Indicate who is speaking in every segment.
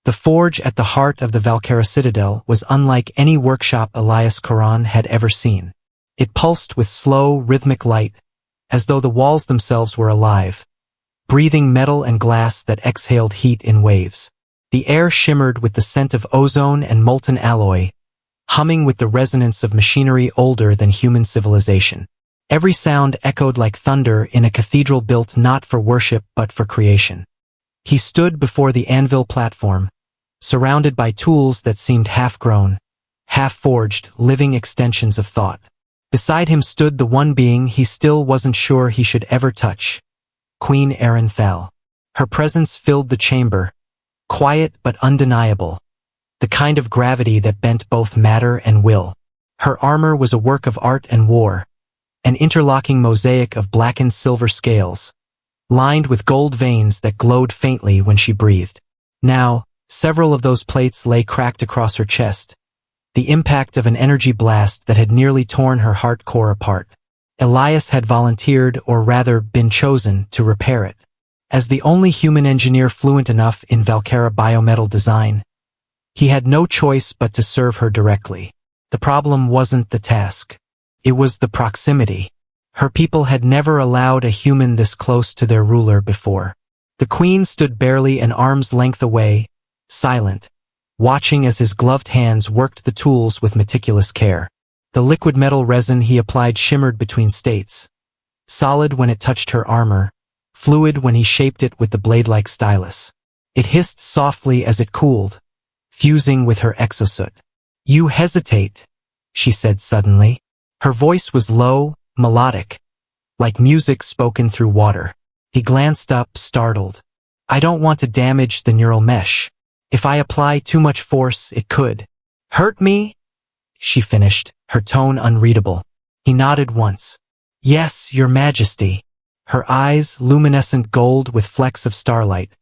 Speaker 1: The forge at the heart of the Valkyra citadel was unlike any workshop Elias Koran had ever seen. It pulsed with slow, rhythmic light, as though the walls themselves were alive, breathing metal and glass that exhaled heat in waves. The air shimmered with the scent of ozone and molten alloy, humming with the resonance of machinery older than human civilization. Every sound echoed like thunder in a cathedral built not for worship but for creation. He stood before the anvil platform, surrounded by tools that seemed half-grown, half-forged, living extensions of thought. Beside him stood the one being he still wasn't sure he should ever touch, Queen Arenthal. Her presence filled the chamber, quiet but undeniable, the kind of gravity that bent both matter and will. Her armor was a work of art and war, an interlocking mosaic of blackened silver scales, lined with gold veins that glowed faintly when she breathed. Now, several of those plates lay cracked across her chest, the impact of an energy blast that had nearly torn her heart core apart. Elias had volunteered, or rather been chosen, to repair it. As the only human engineer fluent enough in Valkyra biometal design, he had no choice but to serve her directly. The problem wasn't the task. It was the proximity. Her people had never allowed a human this close to their ruler before. The queen stood barely an arm's length away, silent, watching as his gloved hands worked the tools with meticulous care. The liquid metal resin he applied shimmered between states, solid when it touched her armor, fluid when he shaped it with the blade-like stylus. It hissed softly as it cooled, fusing with her exosuit. "You hesitate," she said suddenly. Her voice was low, melodic, like music spoken through water. He glanced up, startled. "I don't want to damage the neural mesh. If I apply too much force, it could hurt me," she finished, her tone unreadable. He nodded once. "Yes, Your Majesty." Her eyes, luminescent gold with flecks of starlight,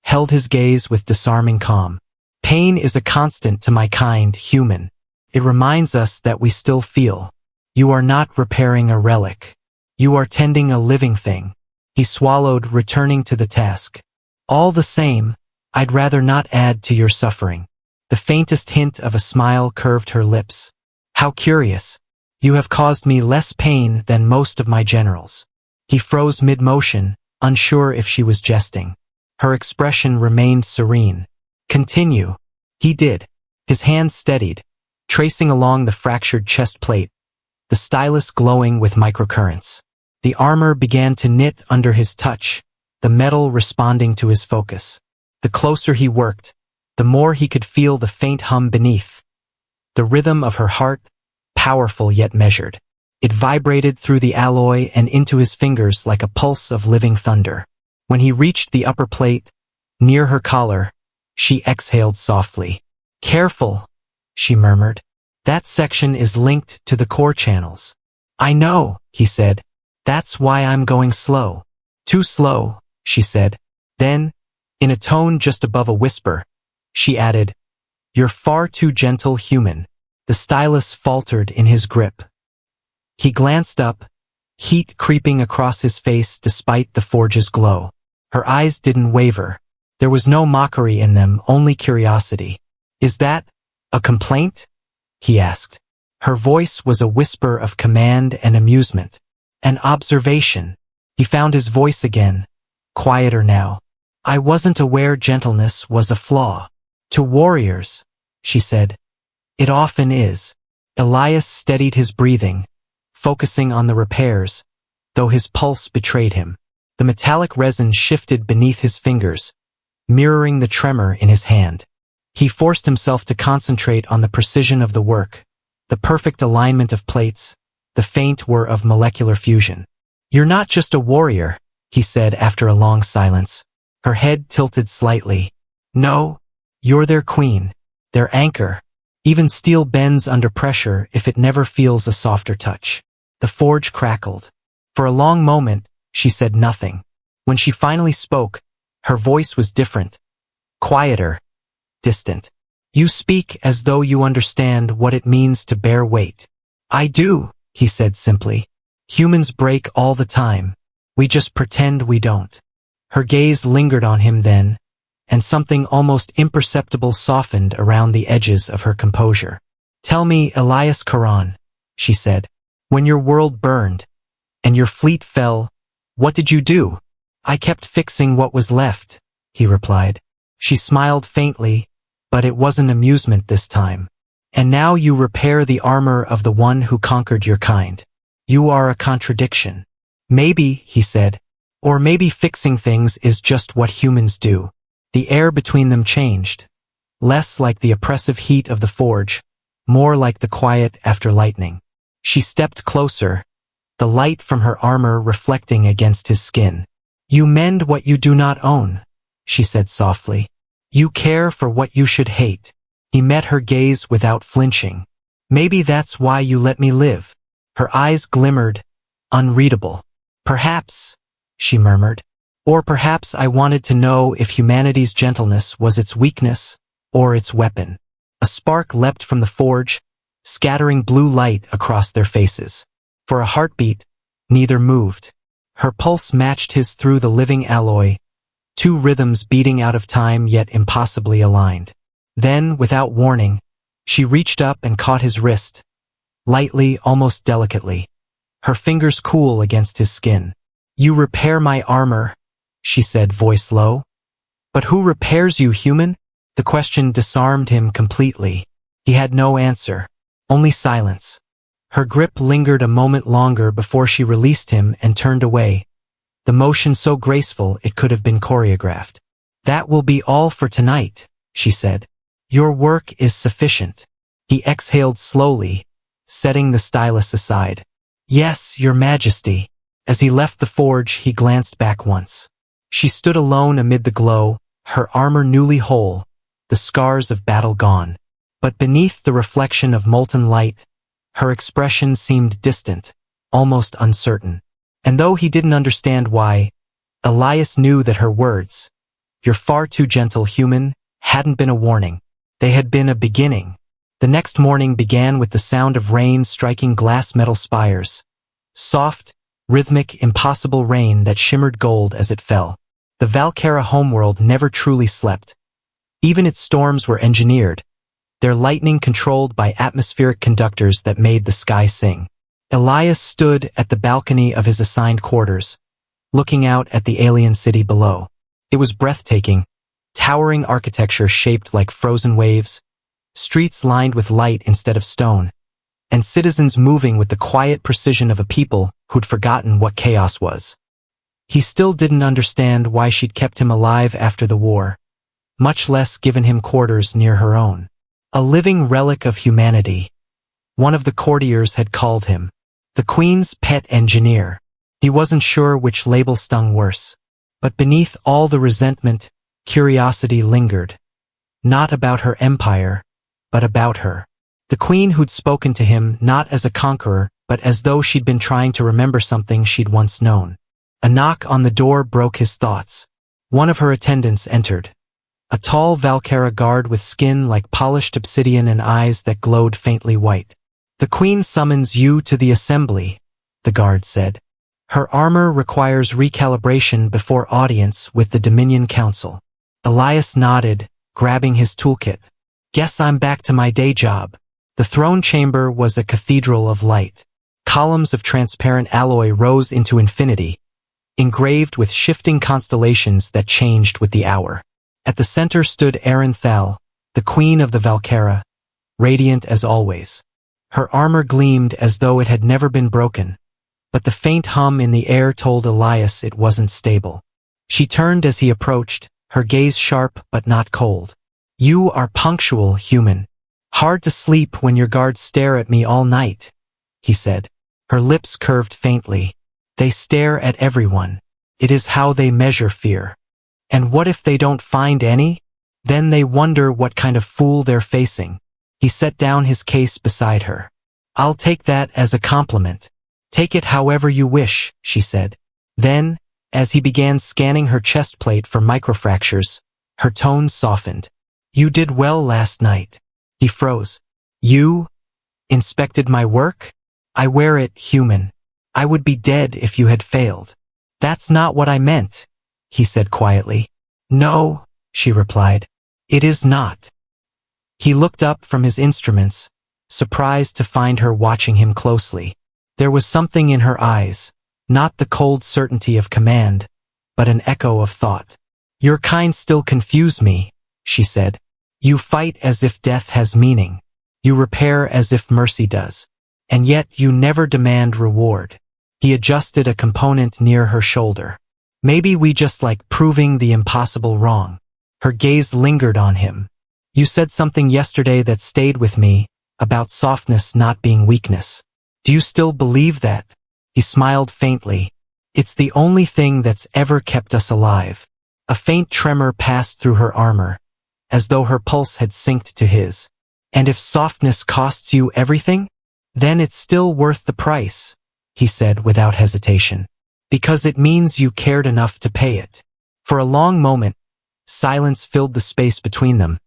Speaker 1: held his gaze with disarming calm. "Pain is a constant to my kind, human. It reminds us that we still feel. You are not repairing a relic. You are tending a living thing." He swallowed, returning to the task. "All the same, I'd rather not add to your suffering." The faintest hint of a smile curved her lips. "How curious. You have caused me less pain than most of my generals." He froze mid-motion, unsure if she was jesting. Her expression remained serene. "Continue." He did. His hands steadied, tracing along the fractured chest plate, the stylus glowing with microcurrents. The armor began to knit under his touch, the metal responding to his focus. The closer he worked, the more he could feel the faint hum beneath. The rhythm of her heart, powerful yet measured. It vibrated through the alloy and into his fingers like a pulse of living thunder. When he reached the upper plate, near her collar, she exhaled softly. "Careful," she murmured. "That section is linked to the core channels." "I know," he said. "That's why I'm going slow." "Too slow," she said. Then, in a tone just above a whisper, she added, "You're far too gentle, human." The stylus faltered in his grip. He glanced up, heat creeping across his face despite the forge's glow. Her eyes didn't waver. There was no mockery in them, only curiosity. "Is that a complaint?" he asked. Her voice was a whisper of command and amusement. "An observation." He found his voice again, quieter now. "I wasn't aware gentleness was a flaw." "To warriors," she said. "It often is." Elias steadied his breathing, focusing on the repairs, though his pulse betrayed him. The metallic resin shifted beneath his fingers, mirroring the tremor in his hand. He forced himself to concentrate on the precision of the work, the perfect alignment of plates, the faint whir of molecular fusion. "You're not just a warrior," he said after a long silence. Her head tilted slightly. "No, you're their queen, their anchor. Even steel bends under pressure if it never feels a softer touch." The forge crackled. For a long moment, she said nothing. When she finally spoke, her voice was different, quieter, distant. "You speak as though you understand what it means to bear weight." "I do," he said simply. "Humans break all the time. We just pretend we don't." Her gaze lingered on him then, and something almost imperceptible softened around the edges of her composure. "Tell me, Elias Caron," she said, "when your world burned, and your fleet fell, what did you do?" "I kept fixing what was left," he replied. She smiled faintly, but it wasn't amusement this time. "And now you repair the armor of the one who conquered your kind. You are a contradiction." "Maybe," he said, "or maybe fixing things is just what humans do." The air between them changed, less like the oppressive heat of the forge, more like the quiet after lightning. She stepped closer, the light from her armor reflecting against his skin. "You mend what you do not own," she said softly. "You care for what you should hate." He met her gaze without flinching. "Maybe that's why you let me live." Her eyes glimmered, unreadable. "Perhaps," she murmured. "Or perhaps I wanted to know if humanity's gentleness was its weakness or its weapon." A spark leapt from the forge, scattering blue light across their faces. For a heartbeat, neither moved. Her pulse matched his through the living alloy, two rhythms beating out of time yet impossibly aligned. Then, without warning, she reached up and caught his wrist, lightly, almost delicately, her fingers cool against his skin. "You repair my armor," she said, voice low. "But who repairs you, human?" The question disarmed him completely. He had no answer, only silence. Her grip lingered a moment longer before she released him and turned away, the motion so graceful it could have been choreographed. "That will be all for tonight," she said. "Your work is sufficient." He exhaled slowly, setting the stylus aside. "Yes, Your Majesty." As he left the forge, he glanced back once. She stood alone amid the glow, her armor newly whole, the scars of battle gone. But beneath the reflection of molten light, her expression seemed distant, almost uncertain. And though he didn't understand why, Elias knew that her words, "You're far too gentle, human," hadn't been a warning. They had been a beginning. The next morning began with the sound of rain striking glass metal spires. Soft, rhythmic, impossible rain that shimmered gold as it fell. The Valkera homeworld never truly slept. Even its storms were engineered, their lightning controlled by atmospheric conductors that made the sky sing. Elias stood at the balcony of his assigned quarters, looking out at the alien city below. It was breathtaking, towering architecture shaped like frozen waves, streets lined with light instead of stone, and citizens moving with the quiet precision of a people who'd forgotten what chaos was. He still didn't understand why she'd kept him alive after the war, much less given him quarters near her own. A living relic of humanity, one of the courtiers had called him. The Queen's pet engineer. He wasn't sure which label stung worse. But beneath all the resentment, curiosity lingered. Not about her empire, but about her. The Queen who'd spoken to him not as a conqueror, but as though she'd been trying to remember something she'd once known. A knock on the door broke his thoughts. One of her attendants entered. A tall Valkera guard with skin like polished obsidian and eyes that glowed faintly white. "The Queen summons you to the assembly," the guard said. "Her armor requires recalibration before audience with the Dominion Council." Elias nodded, grabbing his toolkit. "Guess I'm back to my day job." The throne chamber was a cathedral of light. Columns of transparent alloy rose into infinity, engraved with shifting constellations that changed with the hour. At the center stood Erin Thal, the Queen of the Valkera, radiant as always. Her armor gleamed as though it had never been broken, but the faint hum in the air told Elias it wasn't stable. She turned as he approached, her gaze sharp but not cold. "You are punctual, human. Hard to sleep when your guards stare at me all night," he said. Her lips curved faintly. "They stare at everyone. It is how they measure fear. And what if they don't find any? Then they wonder what kind of fool they're facing." He set down his case beside her. "I'll take that as a compliment." "Take it however you wish," she said. Then, as he began scanning her chest plate for microfractures, her tone softened. "You did well last night." He froze. "You inspected my work? I wear it, human. I would be dead if you had failed." "That's not what I meant," he said quietly. "No, she replied. It is not. He looked up from his instruments, surprised to find her watching him closely. There was something in her eyes, not the cold certainty of command, but an echo of thought. Your kind still confuse me, she said. You fight as if death has meaning. You repair as if mercy does. And yet you never demand reward. He adjusted a component near her shoulder. Maybe we just like proving the impossible wrong. Her gaze lingered on him. You said something yesterday that stayed with me, about softness not being weakness. Do you still believe that? He smiled faintly. It's the only thing that's ever kept us alive. A faint tremor passed through her armor, as though her pulse had synced to his. And if softness costs you everything, then it's still worth the price, he said without hesitation. Because it means you cared enough to pay it. For a long moment, silence filled the space between them,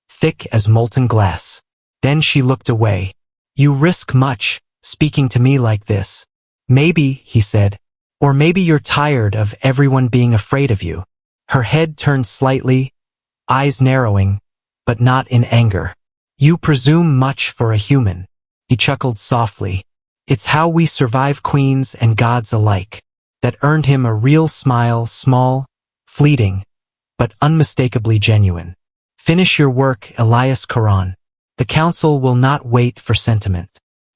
Speaker 1: thick as molten glass. Then she looked away. You risk much, speaking to me like this. Maybe, he said, or maybe you're tired of everyone being afraid of you. Her head turned slightly, eyes narrowing, but not in anger. You presume much for a human. He chuckled softly. It's how we survive queens and gods alike. That earned him a real smile, small, fleeting, but unmistakably genuine. Finish your work, Elias Quran. The council will not wait for sentiment.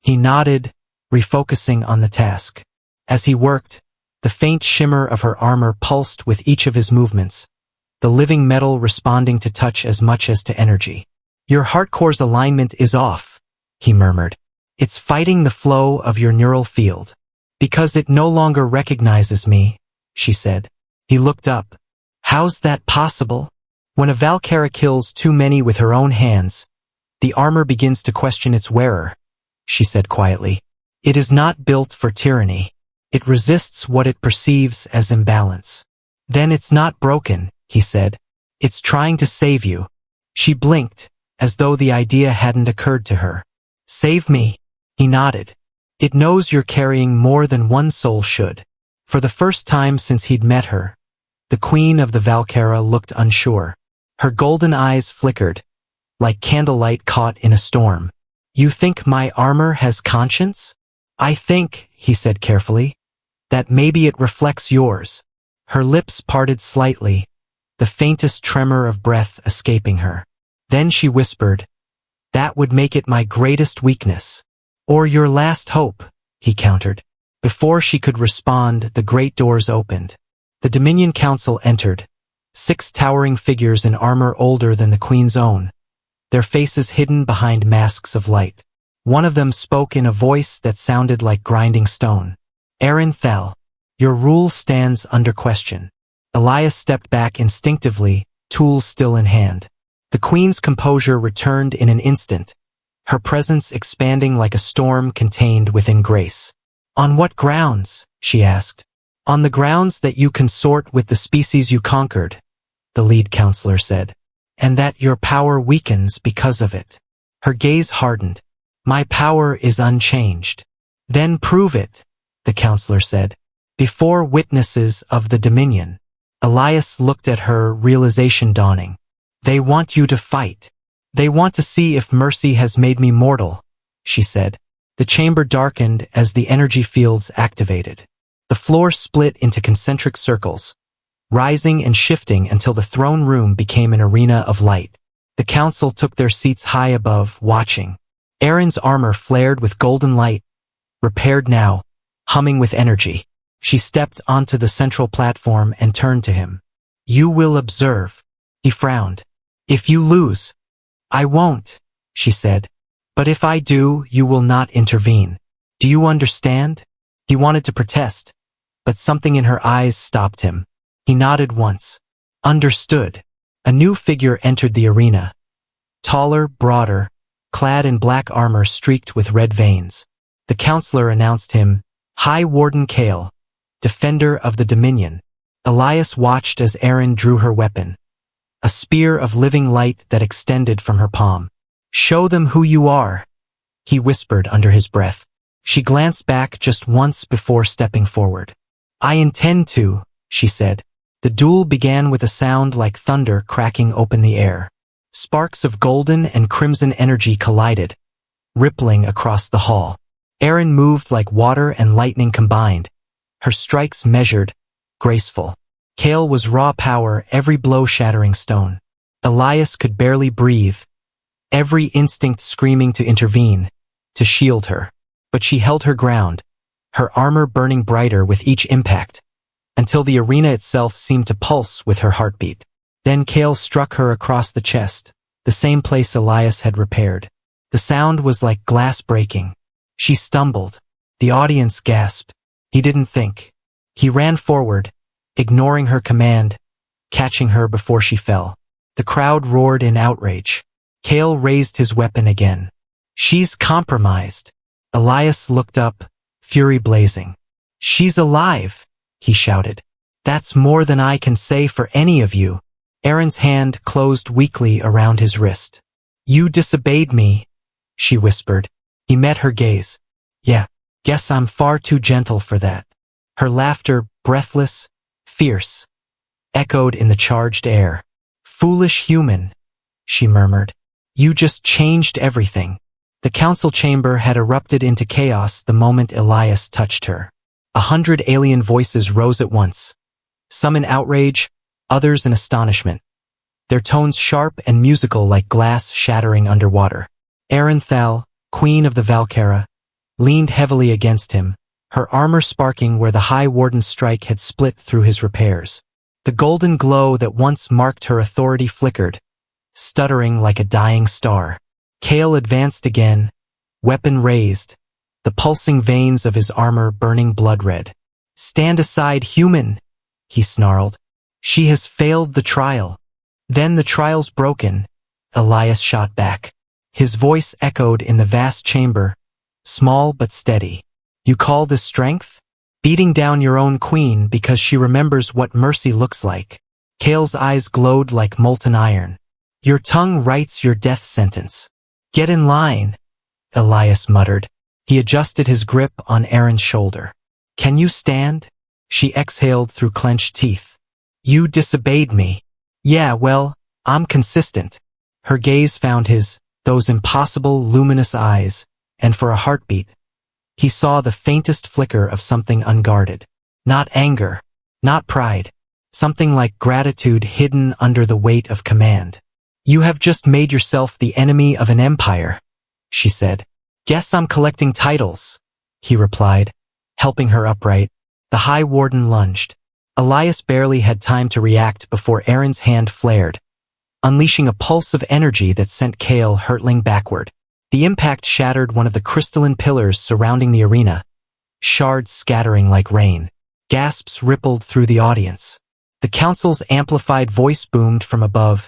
Speaker 1: He nodded, refocusing on the task. As he worked, the faint shimmer of her armor pulsed with each of his movements, the living metal responding to touch as much as to energy. Your heart core's alignment is off, he murmured. It's fighting the flow of your neural field. Because it no longer recognizes me, she said. He looked up. How's that possible? When a Valkyra kills too many with her own hands, the armor begins to question its wearer, she said quietly. It is not built for tyranny. It resists what it perceives as imbalance. Then it's not broken, he said. It's trying to save you. She blinked, as though the idea hadn't occurred to her. Save me, he nodded. It knows you're carrying more than one soul should. For the first time since he'd met her, the queen of the Valkyra looked unsure. Her golden eyes flickered, like candlelight caught in a storm. You think my armor has conscience? I think, he said carefully, that maybe it reflects yours. Her lips parted slightly, the faintest tremor of breath escaping her. Then she whispered, that would make it my greatest weakness. Or your last hope, he countered. Before she could respond, the great doors opened. The Dominion Council entered, 6 towering figures in armor older than the Queen's own, their faces hidden behind masks of light. One of them spoke in a voice that sounded like grinding stone. Aaron Thel, your rule stands under question. Elias stepped back instinctively, tools still in hand. The Queen's composure returned in an instant, her presence expanding like a storm contained within grace. On what grounds? She asked. On the grounds that you consort with the species you conquered, the lead counselor said, and that your power weakens because of it. Her gaze hardened. My power is unchanged. Then prove it, the counselor said. Before witnesses of the Dominion. Elias looked at her, realization dawning. They want you to fight. They want to see if mercy has made me mortal, she said. The chamber darkened as the energy fields activated. The floor split into concentric circles, rising and shifting until the throne room became an arena of light. The council took their seats high above, watching. Aaron's armor flared with golden light, repaired now, humming with energy. She stepped onto the central platform and turned to him. You will observe. He frowned. If you lose. I won't, she said. But if I do, you will not intervene. Do you understand? He wanted to protest, but something in her eyes stopped him. He nodded once. Understood. A new figure entered the arena. Taller, broader, clad in black armor streaked with red veins. The counselor announced him, High Warden Kale, defender of the Dominion. Elias watched as Aaron drew her weapon, a spear of living light that extended from her palm. Show them who you are, he whispered under his breath. She glanced back just once before stepping forward. I intend to, she said. The duel began with a sound like thunder cracking open the air. Sparks of golden and crimson energy collided, rippling across the hall. Erin moved like water and lightning combined, her strikes measured, graceful. Kale was raw power, every blow shattering stone. Elias could barely breathe, every instinct screaming to intervene, to shield her. But she held her ground, her armor burning brighter with each impact, until the arena itself seemed to pulse with her heartbeat. Then Kale struck her across the chest, the same place Elias had repaired. The sound was like glass breaking. She stumbled. The audience gasped. He didn't think. He ran forward, ignoring her command, catching her before she fell. The crowd roared in outrage. Kale raised his weapon again. She's compromised. Elias looked up, fury blazing. She's alive, he shouted. That's more than I can say for any of you. Erin's hand closed weakly around his wrist. You disobeyed me, she whispered. He met her gaze. Yeah, guess I'm far too gentle for that. Her laughter, breathless, fierce, echoed in the charged air. Foolish human, she murmured. You just changed everything. The council chamber had erupted into chaos the moment Elias touched her. 100 alien voices rose at once, some in outrage, others in astonishment, their tones sharp and musical like glass shattering underwater. Erin Thal, queen of the Valkyra, leaned heavily against him, her armor sparking where the High Warden's strike had split through his repairs. The golden glow that once marked her authority flickered, stuttering like a dying star. Kale advanced again, weapon raised, the pulsing veins of his armor burning blood red. Stand aside, human, he snarled. She has failed the trial. Then the trial's broken, Elias shot back. His voice echoed in the vast chamber, small but steady. You call this strength? Beating down your own queen because she remembers what mercy looks like. Kale's eyes glowed like molten iron. Your tongue writes your death sentence. Get in line, Elias muttered. He adjusted his grip on Erin's shoulder. Can you stand? She exhaled through clenched teeth. You disobeyed me. Yeah, well, I'm consistent. Her gaze found his, those impossible luminous eyes, and for a heartbeat, he saw the faintest flicker of something unguarded. Not anger, not pride, something like gratitude hidden under the weight of command. You have just made yourself the enemy of an empire, she said. Guess I'm collecting titles, he replied, helping her upright. The High Warden lunged. Elias barely had time to react before Erin's hand flared, unleashing a pulse of energy that sent Kale hurtling backward. The impact shattered one of the crystalline pillars surrounding the arena, shards scattering like rain. Gasps rippled through the audience. The council's amplified voice boomed from above.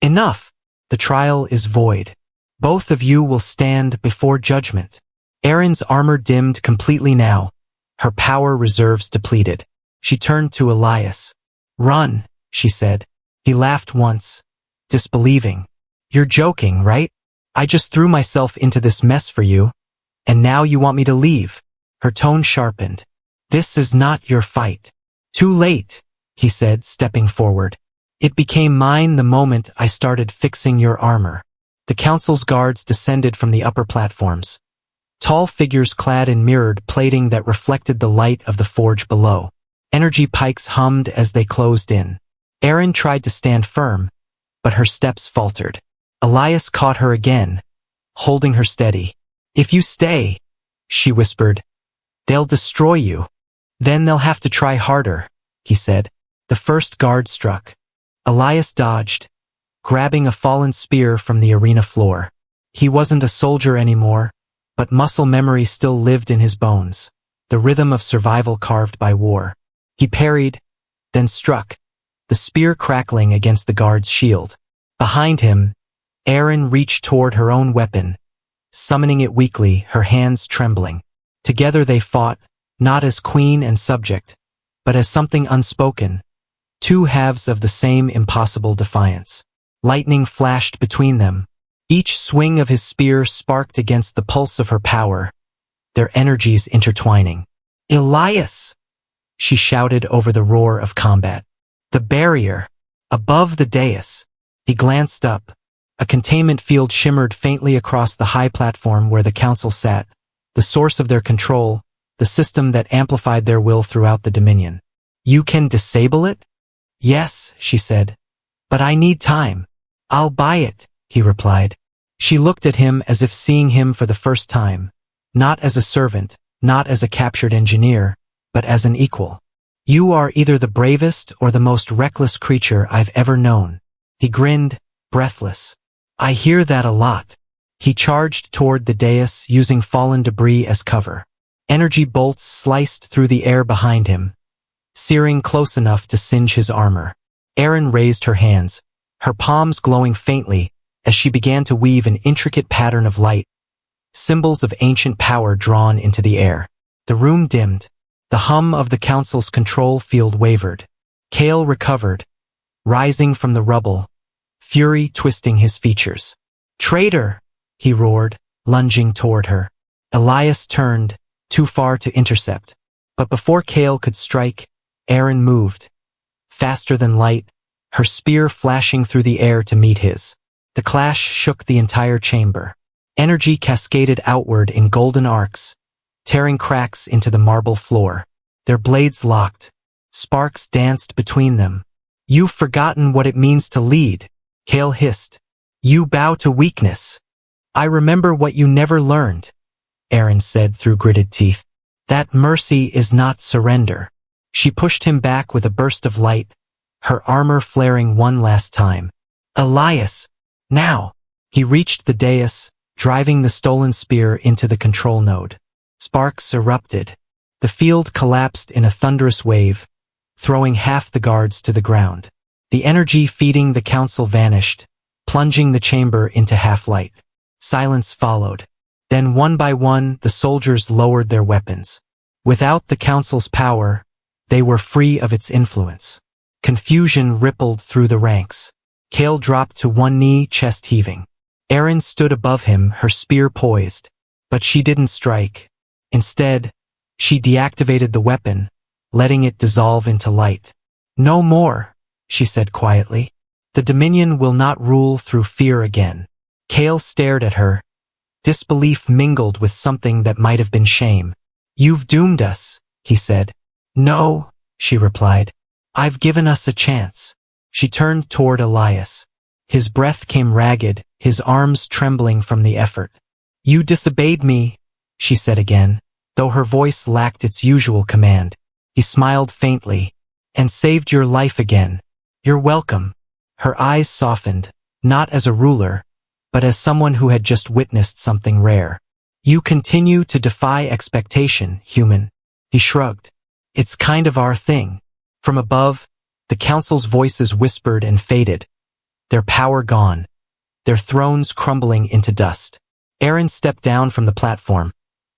Speaker 1: Enough! The trial is void. Both of you will stand before judgment. Erin's armor dimmed completely now, her power reserves depleted. She turned to Elias. Run, she said. He laughed once, disbelieving. You're joking, right? I just threw myself into this mess for you, and now you want me to leave. Her tone sharpened. This is not your fight. Too late, he said, stepping forward. It became mine the moment I started fixing your armor. The council's guards descended from the upper platforms, tall figures clad in mirrored plating that reflected the light of the forge below. Energy pikes hummed as they closed in. Erin tried to stand firm, but her steps faltered. Elias caught her again, holding her steady. If you stay, she whispered, they'll destroy you. Then they'll have to try harder, he said. The first guard struck. Elias dodged, grabbing a fallen spear from the arena floor. He wasn't a soldier anymore, but muscle memory still lived in his bones, the rhythm of survival carved by war. He parried, then struck, the spear crackling against the guard's shield. Behind him, Erin reached toward her own weapon, summoning it weakly, her hands trembling. Together they fought, not as queen and subject, but as something unspoken, two halves of the same impossible defiance. Lightning flashed between them. Each swing of his spear sparked against the pulse of her power, their energies intertwining. Elias! She shouted over the roar of combat. The barrier. Above the dais. He glanced up. A containment field shimmered faintly across the high platform where the council sat, the source of their control, the system that amplified their will throughout the Dominion. You can disable it? Yes, she said. But I need time. I'll buy it, he replied. She looked at him as if seeing him for the first time, not as a servant, not as a captured engineer, but as an equal. You are either the bravest or the most reckless creature I've ever known. He grinned, breathless. I hear that a lot. He charged toward the dais using fallen debris as cover. Energy bolts sliced through the air behind him, searing close enough to singe his armor. Erin raised her hands, her palms glowing faintly as she began to weave an intricate pattern of light, symbols of ancient power drawn into the air. The room dimmed. The hum of the council's control field wavered. Kale recovered, rising from the rubble, fury twisting his features. Traitor! He roared, lunging toward her. Elias turned, too far to intercept. But before Kale could strike, Erin moved. Faster than light, her spear flashing through the air to meet his. The clash shook the entire chamber. Energy cascaded outward in golden arcs, tearing cracks into the marble floor. Their blades locked. Sparks danced between them. You've forgotten what it means to lead, Kale hissed. You bow to weakness. I remember what you never learned, Erin said through gritted teeth. That mercy is not surrender. She pushed him back with a burst of light, her armor flaring one last time. Elias! Now! He reached the dais, driving the stolen spear into the control node. Sparks erupted. The field collapsed in a thunderous wave, throwing half the guards to the ground. The energy feeding the council vanished, plunging the chamber into half-light. Silence followed. Then one by one, the soldiers lowered their weapons. Without the council's power, they were free of its influence. Confusion rippled through the ranks. Kale dropped to one knee, chest heaving. Erin stood above him, her spear poised. But she didn't strike. Instead, she deactivated the weapon, letting it dissolve into light. No more, she said quietly. The Dominion will not rule through fear again. Kale stared at her. Disbelief mingled with something that might have been shame. You've doomed us, he said. No, she replied. I've given us a chance. She turned toward Elias. His breath came ragged, his arms trembling from the effort. You disobeyed me, she said again, though her voice lacked its usual command. He smiled faintly. And saved your life again. You're welcome. Her eyes softened, not as a ruler, but as someone who had just witnessed something rare. You continue to defy expectation, human. He shrugged. It's kind of our thing. From above, the council's voices whispered and faded, their power gone, their thrones crumbling into dust. Erin stepped down from the platform,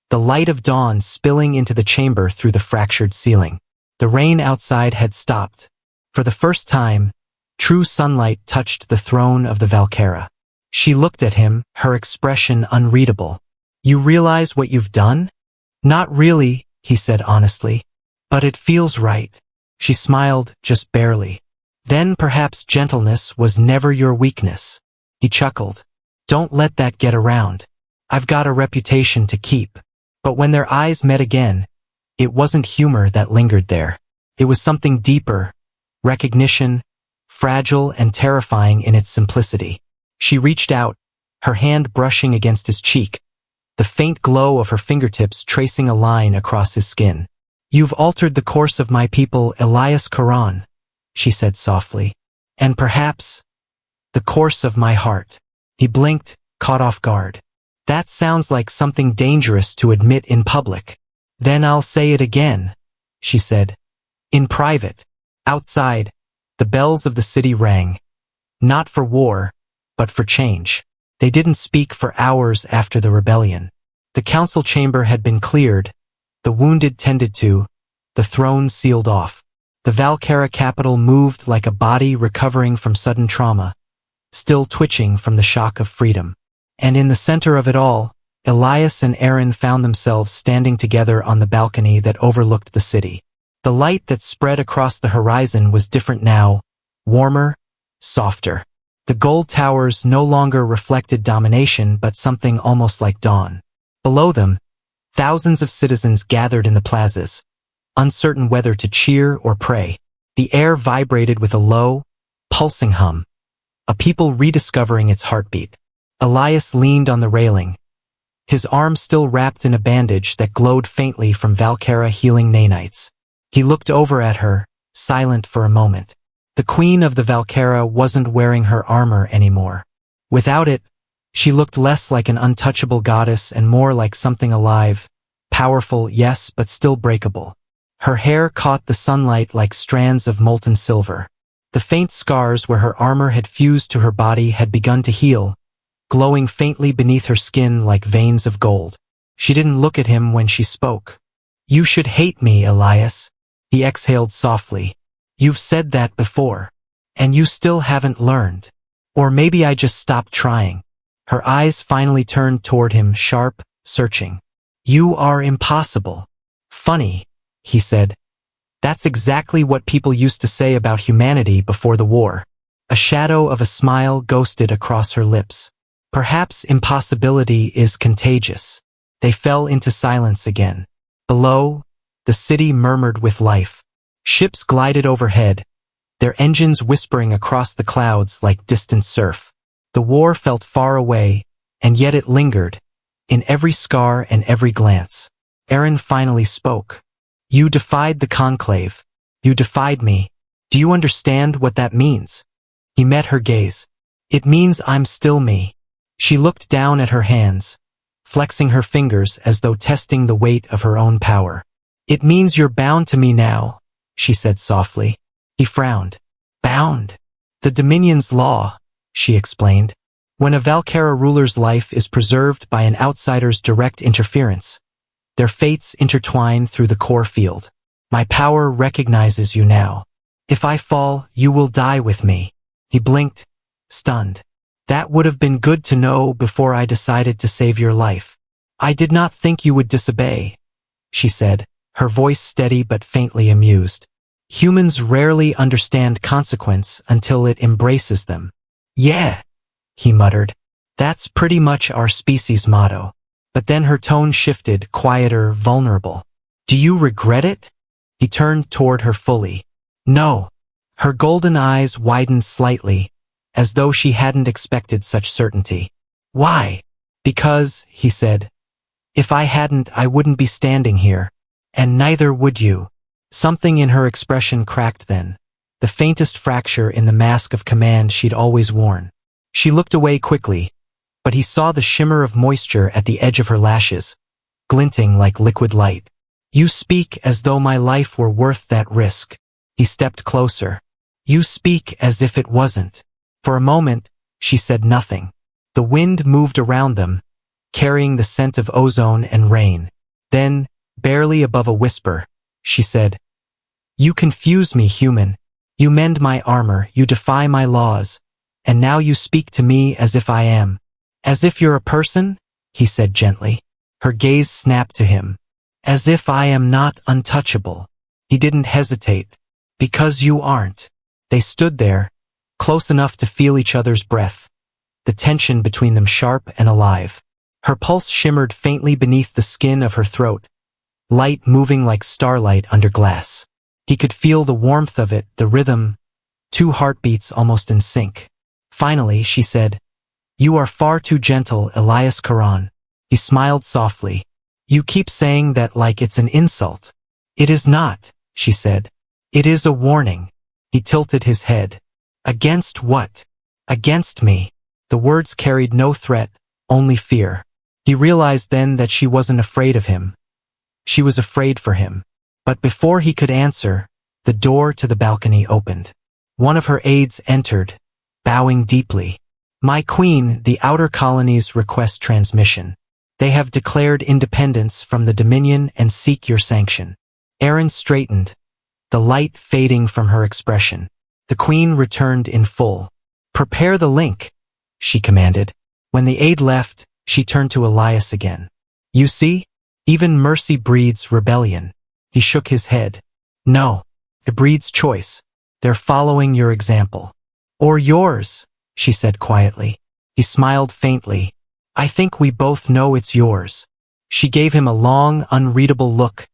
Speaker 1: the light of dawn spilling into the chamber through the fractured ceiling. The rain outside had stopped. For the first time, true sunlight touched the throne of the Valkyra. She looked at him, her expression unreadable. You realize what you've done? Not really, he said honestly. But it feels right. She smiled, just barely. Then perhaps gentleness was never your weakness. He chuckled. Don't let that get around. I've got a reputation to keep. But when their eyes met again, it wasn't humor that lingered there. It was something deeper, recognition, fragile and terrifying in its simplicity. She reached out, her hand brushing against his cheek, the faint glow of her fingertips tracing a line across his skin. You've altered the course of my people, Elias Quran, she said softly. And perhaps, the course of my heart. He blinked, caught off guard. That sounds like something dangerous to admit in public. Then I'll say it again, she said. In private. Outside, the bells of the city rang. Not for war, but for change. They didn't speak for hours after the rebellion. The council chamber had been cleared, the wounded tended to, the throne sealed off. The Valkyra capital moved like a body recovering from sudden trauma, still twitching from the shock of freedom. And in the center of it all, Elias and Erin found themselves standing together on the balcony that overlooked the city. The light that spread across the horizon was different now, warmer, softer. The gold towers no longer reflected domination but something almost like dawn. Below them, thousands of citizens gathered in the plazas, uncertain whether to cheer or pray. The air vibrated with a low, pulsing hum, a people rediscovering its heartbeat. Elias leaned on the railing, his arm still wrapped in a bandage that glowed faintly from Valkera healing nanites. He looked over at her, silent for a moment. The queen of the Valkera wasn't wearing her armor anymore. Without it, she looked less like an untouchable goddess and more like something alive, powerful, yes, but still breakable. Her hair caught the sunlight like strands of molten silver. The faint scars where her armor had fused to her body had begun to heal, glowing faintly beneath her skin like veins of gold. She didn't look at him when she spoke. "You should hate me, Elias," he exhaled softly. "You've said that before. And you still haven't learned. Or maybe I just stopped trying." Her eyes finally turned toward him, sharp, searching. "You are impossible." "Funny," he said. "That's exactly what people used to say about humanity before the war." A shadow of a smile ghosted across her lips. "Perhaps impossibility is contagious." They fell into silence again. Below, the city murmured with life. Ships glided overhead, their engines whispering across the clouds like distant surf. The war felt far away, and yet it lingered, in every scar and every glance. Aaron finally spoke. "You defied the conclave. You defied me. Do you understand what that means?" He met her gaze. "It means I'm still me." She looked down at her hands, flexing her fingers as though testing the weight of her own power. "It means you're bound to me now," she said softly. He frowned. "Bound?" "The Dominion's law," she explained. "When a Valkera ruler's life is preserved by an outsider's direct interference, their fates intertwine through the core field. My power recognizes you now. If I fall, you will die with me." He blinked, stunned. "That would have been good to know before I decided to save your life." "I did not think you would disobey," she said, her voice steady but faintly amused. "Humans rarely understand consequence until it embraces them." "Yeah," he muttered. "That's pretty much our species' motto." But then her tone shifted, quieter, vulnerable. "Do you regret it?" He turned toward her fully. "No." Her golden eyes widened slightly, as though she hadn't expected such certainty. "Why?" "Because," he said, "if I hadn't, I wouldn't be standing here. And neither would you." Something in her expression cracked then, the faintest fracture in the mask of command she'd always worn. She looked away quickly, but he saw the shimmer of moisture at the edge of her lashes, glinting like liquid light. "You speak as though my life were worth that risk." He stepped closer. "You speak as if it wasn't." For a moment, she said nothing. The wind moved around them, carrying the scent of ozone and rain. Then, barely above a whisper, she said, "You confuse me, human. You mend my armor, you defy my laws, and now you speak to me as if I am." "As if you're a person?" he said gently. Her gaze snapped to him. "As if I am not untouchable." He didn't hesitate. "Because you aren't." They stood there, close enough to feel each other's breath, the tension between them sharp and alive. Her pulse shimmered faintly beneath the skin of her throat, light moving like starlight under glass. He could feel the warmth of it, the rhythm, 2 heartbeats almost in sync. Finally, she said, "You are far too gentle, Elias Karan." He smiled softly. "You keep saying that like it's an insult." "It is not," she said. "It is a warning." He tilted his head. "Against what?" "Against me." The words carried no threat, only fear. He realized then that she wasn't afraid of him. She was afraid for him. But before he could answer, the door to the balcony opened. One of her aides entered, bowing deeply. "My queen, the outer colonies request transmission. They have declared independence from the Dominion and seek your sanction." Aaron straightened, the light fading from her expression. The queen returned in full. "Prepare the link," she commanded. When the aide left, she turned to Elias again. "You see? Even mercy breeds rebellion." He shook his head. No. It breeds choice. They're following your example. Or yours, she said quietly. He smiled faintly. I think we both know it's yours. She gave him a long, unreadable look,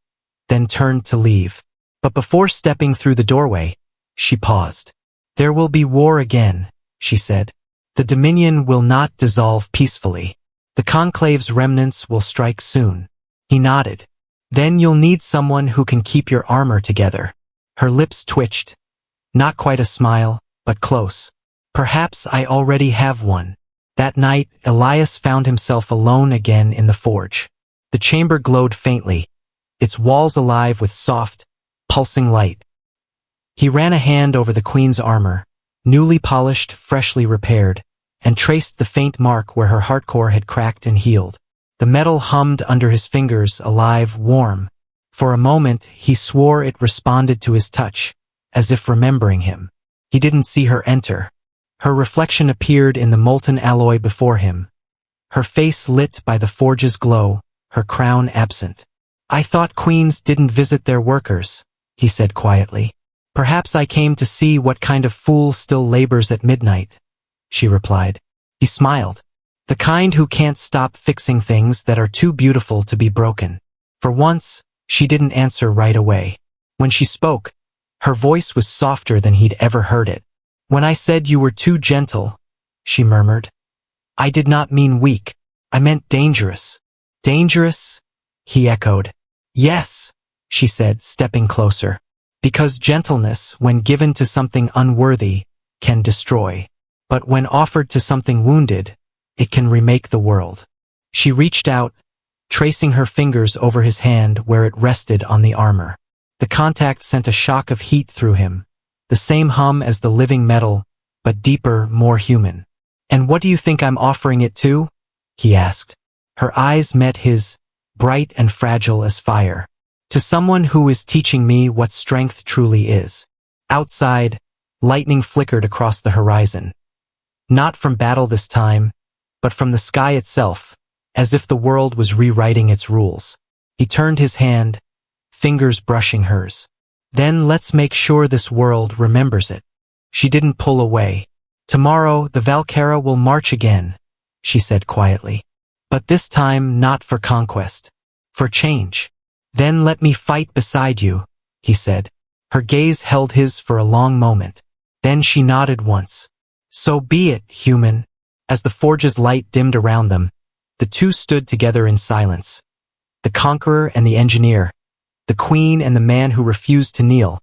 Speaker 1: then turned to leave. But before stepping through the doorway, she paused. There will be war again, she said. The Dominion will not dissolve peacefully. The Conclave's remnants will strike soon. He nodded. Then you'll need someone who can keep your armor together. Her lips twitched. Not quite a smile, but close. Perhaps I already have one. That night, Elias found himself alone again in the forge. The chamber glowed faintly, its walls alive with soft, pulsing light. He ran a hand over the queen's armor, newly polished, freshly repaired, and traced the faint mark where her heartcore had cracked and healed. The metal hummed under his fingers, alive, warm. For a moment, he swore it responded to his touch, as if remembering him. He didn't see her enter. Her reflection appeared in the molten alloy before him, her face lit by the forge's glow, her crown absent. I thought queens didn't visit their workers, he said quietly. Perhaps I came to see what kind of fool still labors at midnight, she replied. He smiled. The kind who can't stop fixing things that are too beautiful to be broken. For once, she didn't answer right away. When she spoke, her voice was softer than he'd ever heard it. When I said you were too gentle, she murmured, I did not mean weak. I meant dangerous. Dangerous? He echoed. Yes, she said, stepping closer. Because gentleness, when given to something unworthy, can destroy. But when offered to something wounded, it can remake the world. She reached out, tracing her fingers over his hand where it rested on the armor. The contact sent a shock of heat through him, the same hum as the living metal, but deeper, more human. And what do you think I'm offering it to? He asked. Her eyes met his, bright and fragile as fire. To someone who is teaching me what strength truly is. Outside, lightning flickered across the horizon. Not from battle this time, but from the sky itself, as if the world was rewriting its rules. He turned his hand, fingers brushing hers. Then let's make sure this world remembers it. She didn't pull away. Tomorrow, the Valkyra will march again, she said quietly. But this time not for conquest. For change. Then let me fight beside you, he said. Her gaze held his for a long moment. Then she nodded once. So be it, human. As the forge's light dimmed around them, the two stood together in silence. The conqueror and the engineer, the queen and the man who refused to kneel,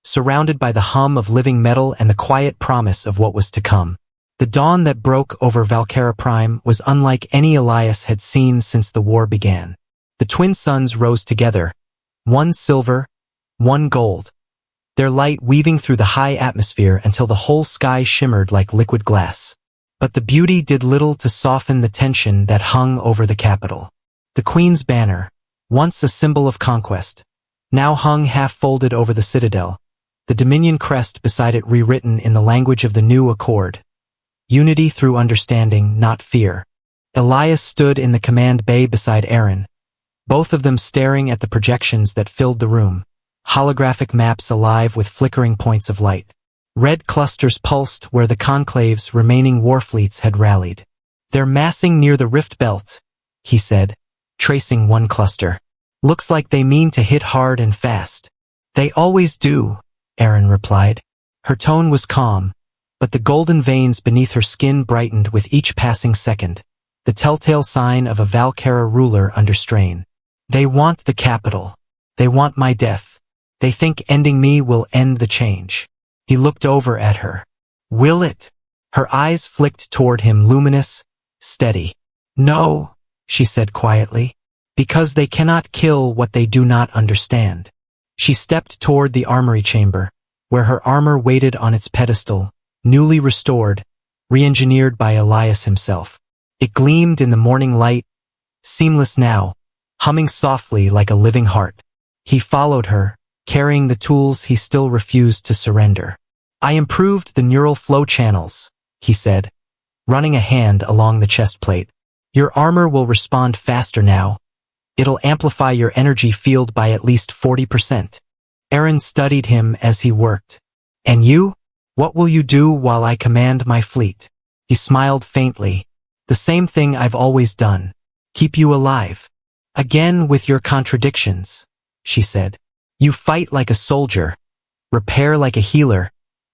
Speaker 1: surrounded by the hum of living metal and the quiet promise of what was to come. The dawn that broke over Valkyra Prime was unlike any Elias had seen since the war began. The twin suns rose together, one silver, one gold, their light weaving through the high atmosphere until the whole sky shimmered like liquid glass. But the beauty did little to soften the tension that hung over the capital. The queen's banner, once a symbol of conquest, now hung half-folded over the citadel, the Dominion crest beside it rewritten in the language of the new accord. Unity through understanding, not fear. Elias stood in the command bay beside Aaron, both of them staring at the projections that filled the room, holographic maps alive with flickering points of light. Red clusters pulsed where the Conclave's remaining war fleets had rallied. They're massing near the rift belt, he said, tracing one cluster. Looks like they mean to hit hard and fast. They always do, Aaron replied. Her tone was calm, but the golden veins beneath her skin brightened with each passing second, the telltale sign of a Valkyra ruler under strain. They want the capital. They want my death. They think ending me will end the change. He looked over at her. Will it? Her eyes flicked toward him, luminous, steady. No, she said quietly, because they cannot kill what they do not understand. She stepped toward the armory chamber, where her armor waited on its pedestal, newly restored, re-engineered by Elias himself. It gleamed in the morning light, seamless now, humming softly like a living heart. He followed her, carrying the tools he still refused to surrender. I improved the neural flow channels, he said, running a hand along the chest plate. Your armor will respond faster now. It'll amplify your energy field by at least 40%. Aaron studied him as he worked. And you? What will you do while I command my fleet? He smiled faintly. The same thing I've always done. Keep you alive. Again with your contradictions, she said. You fight like a soldier, repair like a healer,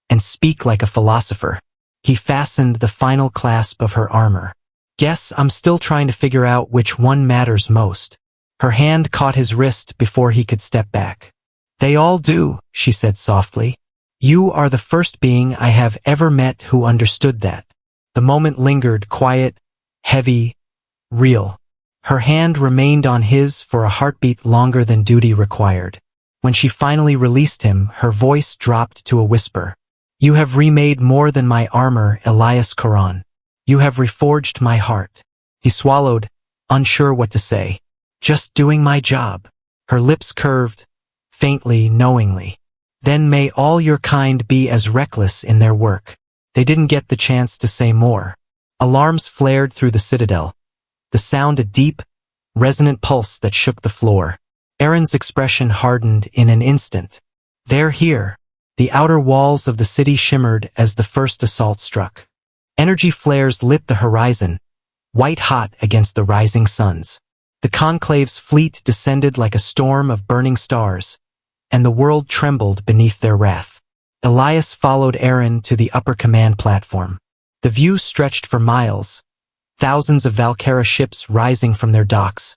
Speaker 1: and speak like a philosopher. He fastened the final clasp of her armor. Guess I'm still trying to figure out which one matters most. Her hand caught his wrist before he could step back. They all do, she said softly. You are the first being I have ever met who understood that. The moment lingered, quiet, heavy, real. Her hand remained on his for a heartbeat longer than duty required. When she finally released him, her voice dropped to a whisper. You have remade more than my armor, Elias Quran. You have reforged my heart. He swallowed, unsure what to say. Just doing my job. Her lips curved, faintly, knowingly. Then may all your kind be as reckless in their work. They didn't get the chance to say more. Alarms flared through the citadel. The sound a deep, resonant pulse that shook the floor. Aaron's expression hardened in an instant. They're here. The outer walls of the city shimmered as the first assault struck. Energy flares lit the horizon, white-hot against the rising suns. The conclave's fleet descended like a storm of burning stars, and the world trembled beneath their wrath. Elias followed Aaron to the upper command platform. The view stretched for miles, thousands of Valkyra ships rising from their docks,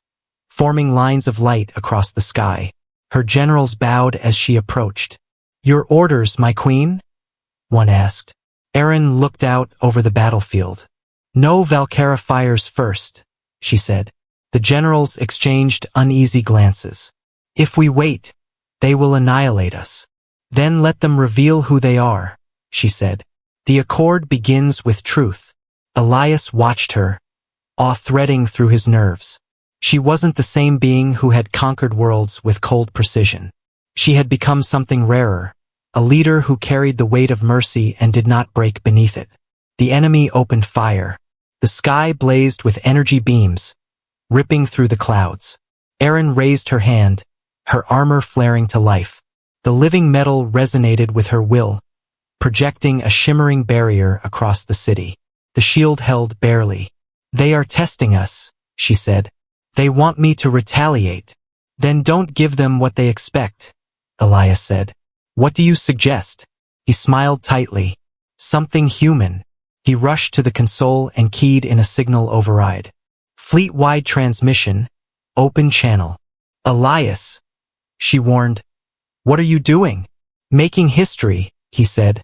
Speaker 1: forming lines of light across the sky. Her generals bowed as she approached. Your orders, my queen? One asked. Aaron looked out over the battlefield. No Valkyra fires first, she said. The generals exchanged uneasy glances. If we wait, they will annihilate us. Then let them reveal who they are, she said. The accord begins with truth. Elias watched her, awe threading through his nerves. She wasn't the same being who had conquered worlds with cold precision. She had become something rarer, a leader who carried the weight of mercy and did not break beneath it. The enemy opened fire. The sky blazed with energy beams, ripping through the clouds. Aaron raised her hand, her armor flaring to life. The living metal resonated with her will, projecting a shimmering barrier across the city. The shield held barely. They are testing us, she said. They want me to retaliate. Then don't give them what they expect, Elias said. What do you suggest? He smiled tightly. Something human. He rushed to the console and keyed in a signal override. Fleet-wide transmission, open channel. Elias, she warned. What are you doing? Making history, he said,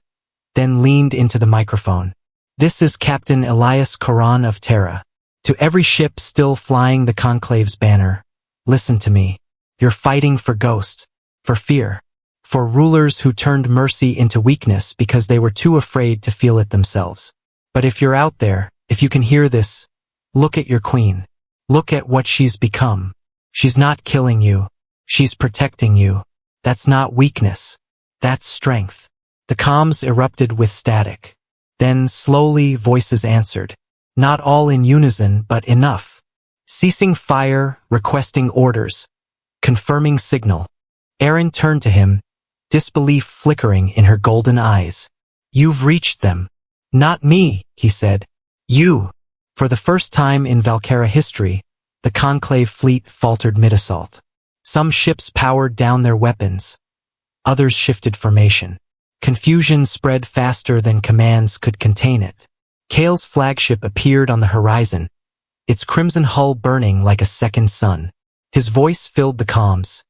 Speaker 1: then leaned into the microphone. This is Captain Elias Quran of Terra. To every ship still flying the Conclave's banner, listen to me. You're fighting for ghosts, for fear, for rulers who turned mercy into weakness because they were too afraid to feel it themselves. But if you're out there, if you can hear this, look at your queen. Look at what she's become. She's not killing you. She's protecting you. That's not weakness. That's strength. The comms erupted with static. Then slowly voices answered. Not all in unison, but enough. Ceasing fire, requesting orders, confirming signal. Aaron turned to him, disbelief flickering in her golden eyes. You've reached them. Not me, he said. You. For the first time in Valkyra history, the Conclave fleet faltered mid-assault. Some ships powered down their weapons. Others shifted formation. Confusion spread faster than commands could contain it. Kale's flagship appeared on the horizon, its crimson hull burning like a second sun. His voice filled the comms.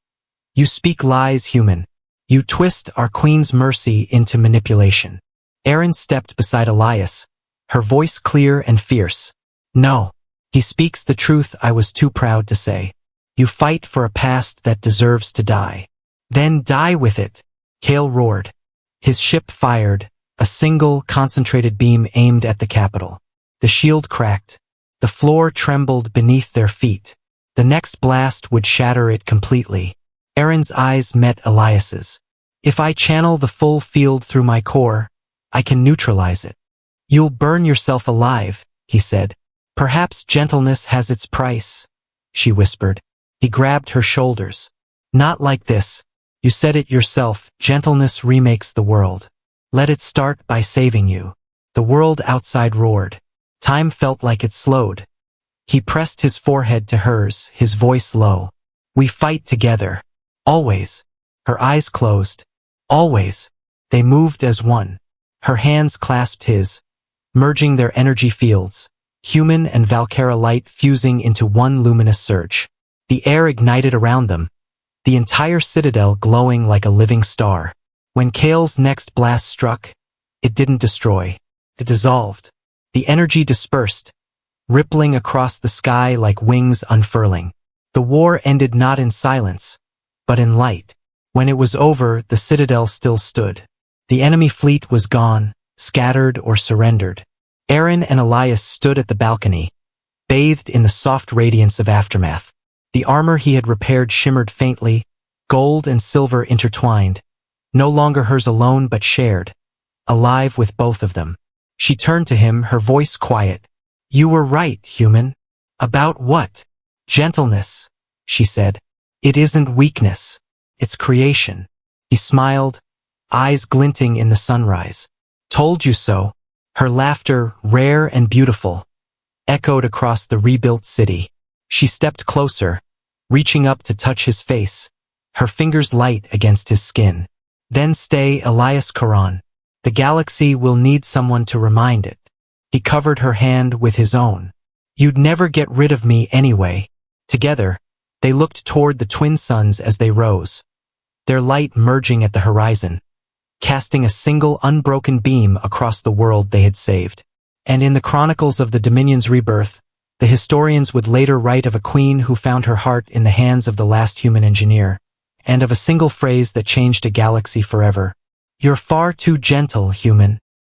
Speaker 1: You speak lies, human. You twist our queen's mercy into manipulation. Aaron stepped beside Elias, her voice clear and fierce. No. He speaks the truth I was too proud to say. You fight for a past that deserves to die. Then die with it, Kale roared. His ship fired, a single concentrated beam aimed at the capital. The shield cracked. The floor trembled beneath their feet. The next blast would shatter it completely. Aaron's eyes met Elias's. If I channel the full field through my core, I can neutralize it. You'll burn yourself alive, he said. Perhaps gentleness has its price, she whispered. He grabbed her shoulders. Not like this. You said it yourself, gentleness remakes the world. Let it start by saving you. The world outside roared. Time felt like it slowed. He pressed his forehead to hers, his voice low. We fight together. Always. Her eyes closed. Always. They moved as one. Her hands clasped his, merging their energy fields, human and Valkyra light fusing into one luminous surge. The air ignited around them, the entire citadel glowing like a living star. When Kale's next blast struck, it didn't destroy. It dissolved. The energy dispersed, rippling across the sky like wings unfurling. The war ended not in silence, but in light. When it was over, the citadel still stood. The enemy fleet was gone, scattered or surrendered. Aaron and Elias stood at the balcony, bathed in the soft radiance of aftermath. The armor he had repaired shimmered faintly, gold and silver intertwined, no longer hers alone but shared, alive with both of them. She turned to him, her voice quiet. You were right, human. About what? Gentleness, she said. It isn't weakness. It's creation. He smiled, eyes glinting in the sunrise. Told you so. Her laughter, rare and beautiful, echoed across the rebuilt city. She stepped closer, reaching up to touch his face, her fingers light against his skin. Then stay, Elias Quran. The galaxy will need someone to remind it. He covered her hand with his own. You'd never get rid of me anyway. Together, they looked toward the twin suns as they rose, their light merging at the horizon, casting a single unbroken beam across the world they had saved. And in the chronicles of the Dominion's rebirth, the historians would later write of a queen who found her heart in the hands of the last human engineer, and of a single phrase that changed a galaxy forever. You're far too gentle, human.